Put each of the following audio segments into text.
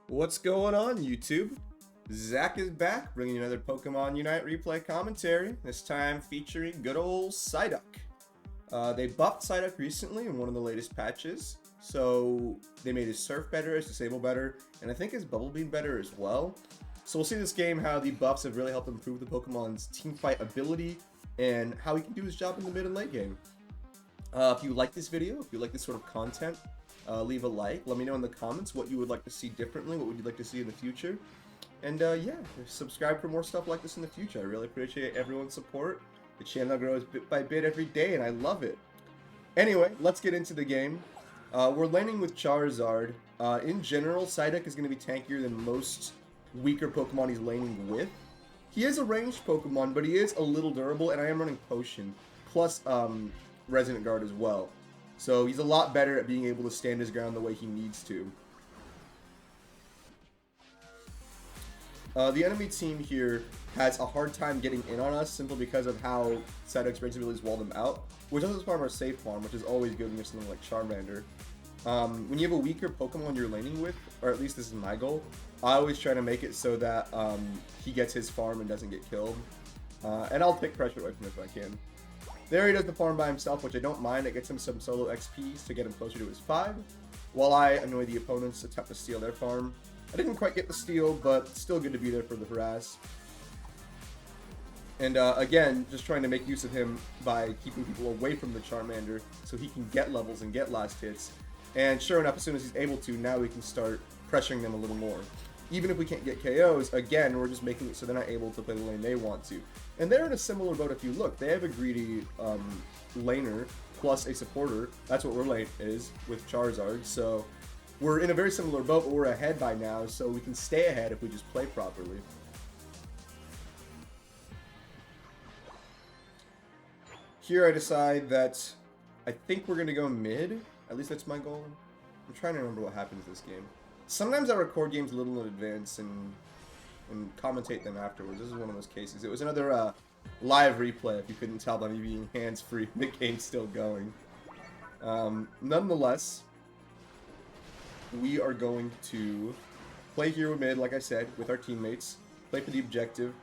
What's going on, YouTube? Zach is back, bringing you another Pokemon Unite replay commentary, this time featuring good old PSYDUCK. They buffed PSYDUCK recently in one of the latest patches, so they made his Surf better, his Disable better, and I think his Bubble Beam better as well. So we'll see in this game how the buffs have really helped improve the Pokemon's teamfight ability and how he can do his job in the mid and late game. If you like this video, if you like this sort of content, leave a like. Let me know in the comments what you would like to see differently, what would you like to see in the future. And yeah, subscribe for more stuff like this in the future. I really appreciate everyone's support. The channel grows bit by bit every day, and I love it. Anyway, let's get into the game. We're laning with Charizard. In general, PSYDUCK is going to be tankier than most weaker Pokemon he's laning with. He is a ranged Pokemon, but he is a little durable, and I am running Potion, plus Resonant Guard as well. So he's a lot better at being able to stand his ground the way he needs to. The enemy team here has a hard time getting in on us simply because of how PSYDUCK's range abilities wall them out, which doesn't farm our safe farm, which is always good when you have something like Charmander. When you have a weaker Pokemon you're laning with, or at least this is my goal, I always try to make it so that he gets his farm and doesn't get killed. And I'll take pressure away from him if I can. There he does the farm by himself, which I don't mind. It gets him some solo XPs to get him closer to his 5, while I annoy the opponents, attempt to steal their farm. I didn't quite get the steal, but still good to be there for the harass. And again, just trying to make use of him by keeping people away from the Charmander so he can get levels and get last hits. And sure enough, as soon as he's able to, now we can start pressuring them a little more. Even if we can't get KOs, again, we're just making it so they're not able to play the lane they want to. And they're in a similar boat if you look. They have a greedy laner plus a supporter. That's what we're lane is with Charizard. So we're in a very similar boat, but we're ahead by now, so we can stay ahead if we just play properly. Here I decide that I think we're going to go mid. At least that's my goal. I'm trying to remember what happens this game. Sometimes I record games a little in advance and commentate them afterwards. This is one of those cases. It was another live replay, if you couldn't tell by me being hands-free. The game's still going. Nonetheless, we are going to play here with mid, like I said, with our teammates. Play for the objective.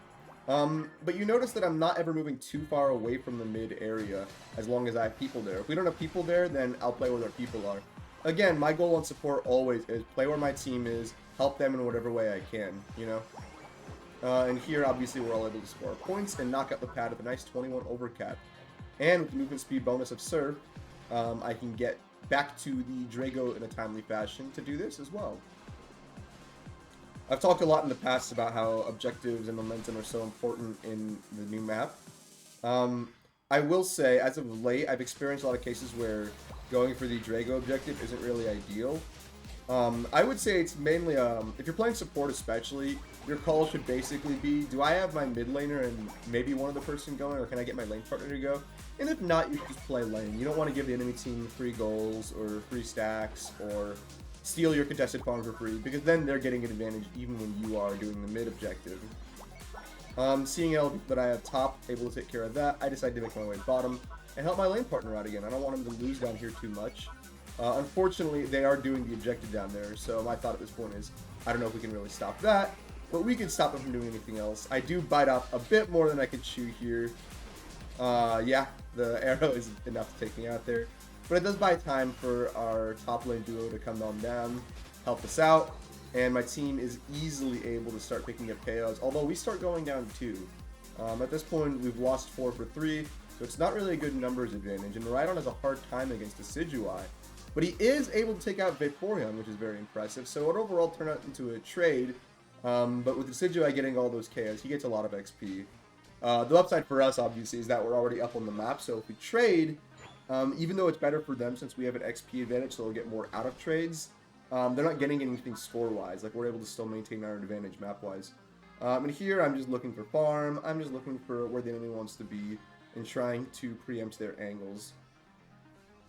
But you notice that I'm not ever moving too far away from the mid area as long as I have people there. If we don't have people there, then I'll play where our people are. Again, my goal on support always is play where my team is, help them in whatever way I can, you know? And here, obviously, we're all able to score points and knock out the pad with a nice 21 overcap. And with the movement speed bonus of Surf, I can get back to the Drago in a timely fashion to do this as well. I've talked a lot in the past about how objectives and momentum are so important in the new map. I will say, as of late, I've experienced a lot of cases where going for the Drago objective isn't really ideal. I would say it's mainly, if you're playing support especially, your call should basically be, do I have my mid laner and maybe one other person going, or can I get my lane partner to go? And if not, you just play lane. You don't want to give the enemy team free goals or free stacks or steal your contested farm for free, because then they're getting an advantage even when you are doing the mid objective. Seeing that I have top, able to take care of that, I decided to make my way bottom and help my lane partner out again. I don't want him to lose down here too much. Unfortunately, they are doing the objective down there, so my thought at this point is, I don't know if we can really stop that, but we can stop them from doing anything else. I do bite off a bit more than I could chew here. Yeah, the arrow is enough to take me out there. But it does buy time for our top lane duo to come on down, help us out, and my team is easily able to start picking up KOs, although we start going down 2. At this point, we've lost 4 for 3, so it's not really a good numbers advantage, and Rhydon has a hard time against Decidueye. But he is able to take out Vaporeon, which is very impressive, so it overall turned out into a trade, but with Decidueye getting all those KOs, he gets a lot of XP. The upside for us, obviously, is that we're already up on the map, so if we trade, even though it's better for them since we have an XP advantage, so they'll get more out of trades, they're not getting anything score-wise. Like, we're able to still maintain our advantage map-wise. And here, I'm just looking for farm. I'm just looking for where the enemy wants to be and trying to preempt their angles.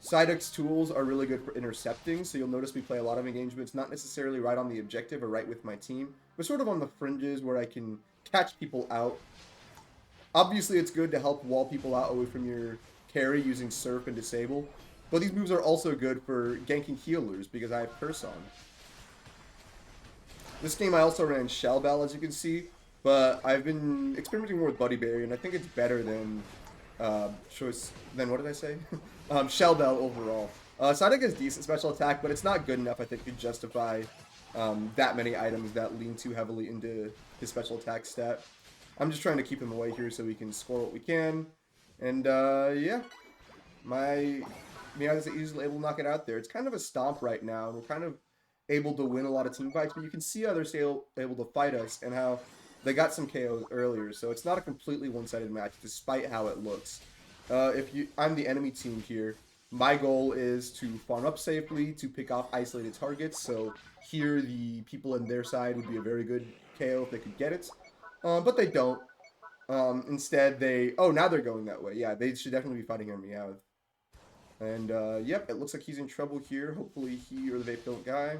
PSYDUCK's tools are really good for intercepting, so you'll notice we play a lot of engagements, not necessarily right on the objective or right with my team, but sort of on the fringes where I can catch people out. Obviously, it's good to help wall people out away from your carry using Surf and Disable, but these moves are also good for ganking healers because I have Curse on. This game I also ran Shell Bell, as you can see, but I've been experimenting more with Buddy Berry, and I think it's better than what did I say? Shell Bell overall. Psyduck has decent special attack, but it's not good enough, I think, to justify that many items that lean too heavily into his special attack stat. I'm just trying to keep him away here so we can score what we can. And, yeah. My Miata is easily able to knock it out there. It's kind of a stomp right now, and we're kind of able to win a lot of team fights, but you can see how they're still able to fight us and how they got some KOs earlier, so it's not a completely one-sided match, despite how it looks. I'm the enemy team here. My goal is to farm up safely, to pick off isolated targets, so here the people on their side would be a very good KO if they could get it. But they don't. Instead, oh, now they're going that way. Yeah, they should definitely be fighting on Meowth. And, yep, it looks like he's in trouble here. Hopefully he or the vape don't die.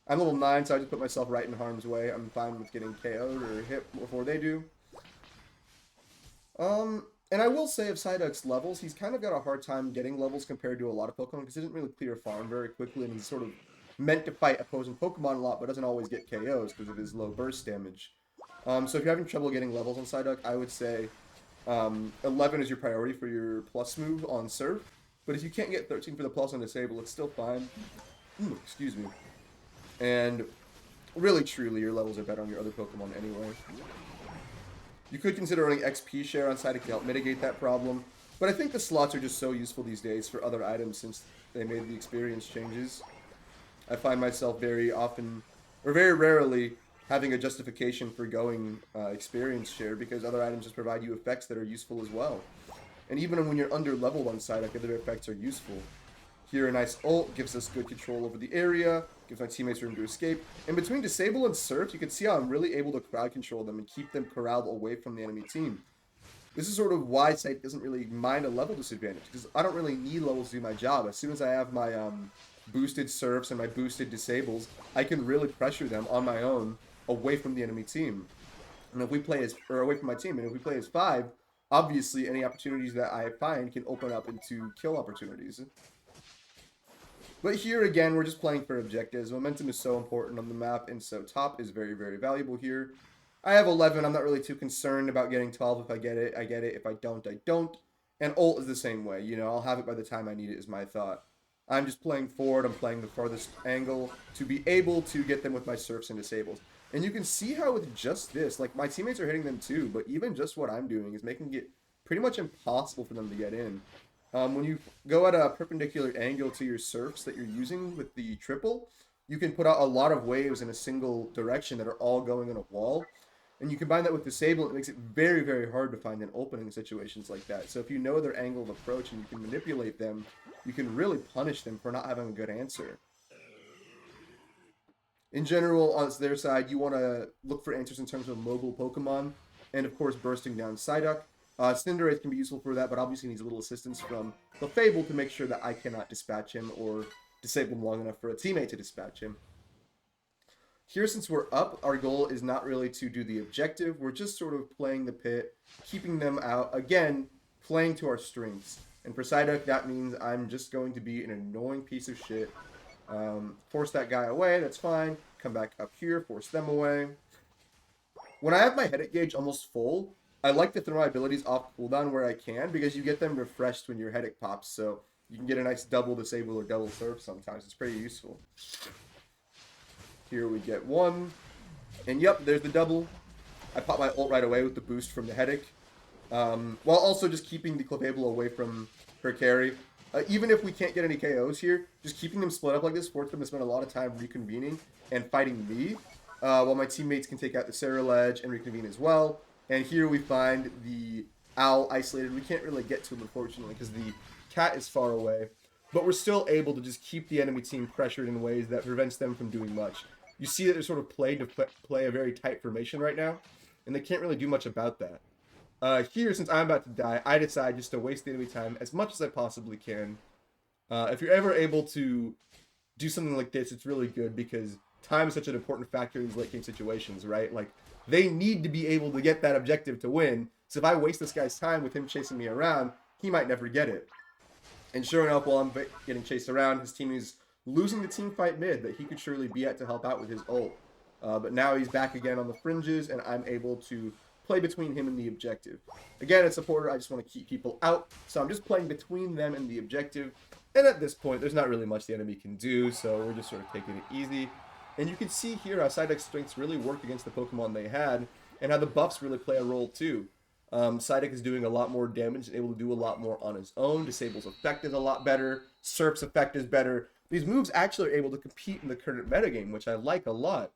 I'm level 9, so I just put myself right in harm's way. I'm fine with getting KO'd or hit before they do. And I will say of Psyduck's levels, he's kind of got a hard time getting levels compared to a lot of Pokemon because he doesn't really clear farm very quickly, and he's sort of meant to fight opposing Pokemon a lot, but doesn't always get KOs because of his low burst damage. So if you're having trouble getting levels on Psyduck, I would say 11 is your priority for your plus move on Surf. But if you can't get 13 for the plus on Disable, it's still fine. Excuse me. And really, truly, your levels are better on your other Pokemon anyway. You could consider running XP share on Psyduck to help mitigate that problem. But I think the slots are just so useful these days for other items since they made the experience changes. I find myself very often, or very rarely, having a justification for going experience share because other items just provide you effects that are useful as well. And even when you're under-leveled on Psyduck, other effects are useful. Here, a nice ult gives us good control over the area, gives my teammates room to escape. And between Disable and Surf, you can see how I'm really able to crowd control them and keep them corralled away from the enemy team. This is sort of why Psyduck doesn't really mind a level disadvantage, because I don't really need levels to do my job. As soon as I have my boosted Surfs and my boosted Disables, I can really pressure them on my own away from the enemy team. And if we play as, or away from my team, and if we play as 5, obviously, any opportunities that I find can open up into kill opportunities. But here again, we're just playing for objectives. Momentum is so important on the map, and so top is very, very valuable here. I have 11. I'm not really too concerned about getting 12. If I get it, I get it. If I don't, I don't. And ult is the same way. You know, I'll have it by the time I need it is my thought. I'm just playing forward. I'm playing the farthest angle to be able to get them with my Surfs and Disables. And you can see how with just this, like, my teammates are hitting them too, but even just what I'm doing is making it pretty much impossible for them to get in. When you go at a perpendicular angle to your Surfs that you're using with the triple, you can put out a lot of waves in a single direction that are all going on a wall. And you combine that with Disable, it makes it very, very hard to find an opening in situations like that. So if you know their angle of approach and you can manipulate them, you can really punish them for not having a good answer. In general, on their side, you want to look for answers in terms of mobile Pokemon, and of course, bursting down Psyduck. Cinderace can be useful for that, but obviously needs a little assistance from the Fable to make sure that I cannot dispatch him or disable him long enough for a teammate to dispatch him. Here, since we're up, our goal is not really to do the objective. We're just sort of playing the pit, keeping them out. Again, playing to our strengths. And for Psyduck, that means I'm just going to be an annoying piece of shit. Force that guy away, that's fine. Come back up here, force them away. When I have my headache gauge almost full, I like to throw my abilities off cooldown where I can, because you get them refreshed when your headache pops, so you can get a nice double Disable or double Surf sometimes. It's pretty useful. Here we get 1. And yep, there's the double. I pop my ult right away with the boost from the headache. While also just keeping the Clefable away from her carry. Even if we can't get any KOs here, just keeping them split up like this forces them to spend a lot of time reconvening and fighting me, while my teammates can take out the Ceruledge and reconvene as well. And here we find the owl isolated. We can't really get to him, unfortunately, because the cat is far away. But we're still able to just keep the enemy team pressured in ways that prevents them from doing much. You see that they're sort of played to play a very tight formation right now, and they can't really do much about that. Here, since I'm about to die, I decide just to waste the enemy time as much as I possibly can. If you're ever able to do something like this, it's really good because time is such an important factor in these late game situations, right? Like, they need to be able to get that objective to win. So if I waste this guy's time with him chasing me around, he might never get it. And sure enough, while I'm getting chased around, his team is losing the team fight mid that he could surely be at to help out with his ult. But now he's back again on the fringes, and I'm able to play between him and the objective. Again, as a supporter, I just want to keep people out, so I'm just playing between them and the objective. And at this point, there's not really much the enemy can do, so we're just sort of taking it easy. And you can see here how PSYDUCK strengths really work against the Pokemon they had, and how the buffs really play a role too. PSYDUCK is doing a lot more damage and able to do a lot more on his own. Disable's effect is a lot better. Surf's effect is better. These moves actually are able to compete in the current metagame, which I like a lot.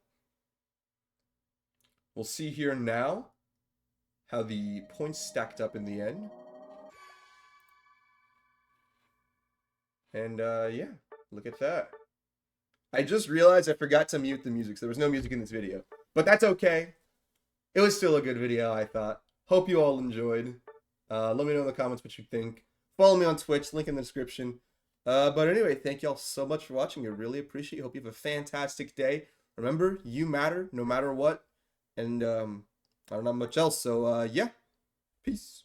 We'll see here now how the points stacked up in the end. And yeah, look at that. I just realized I forgot to mute the music, so there was no music in this video. But that's okay. It was still a good video, I thought. Hope you all enjoyed. Let me know in the comments what you think. Follow me on Twitch, link in the description. But anyway, thank y'all so much for watching. I really appreciate it. Hope you have a fantastic day. Remember, you matter no matter what. And I don't have much else, so yeah. Peace.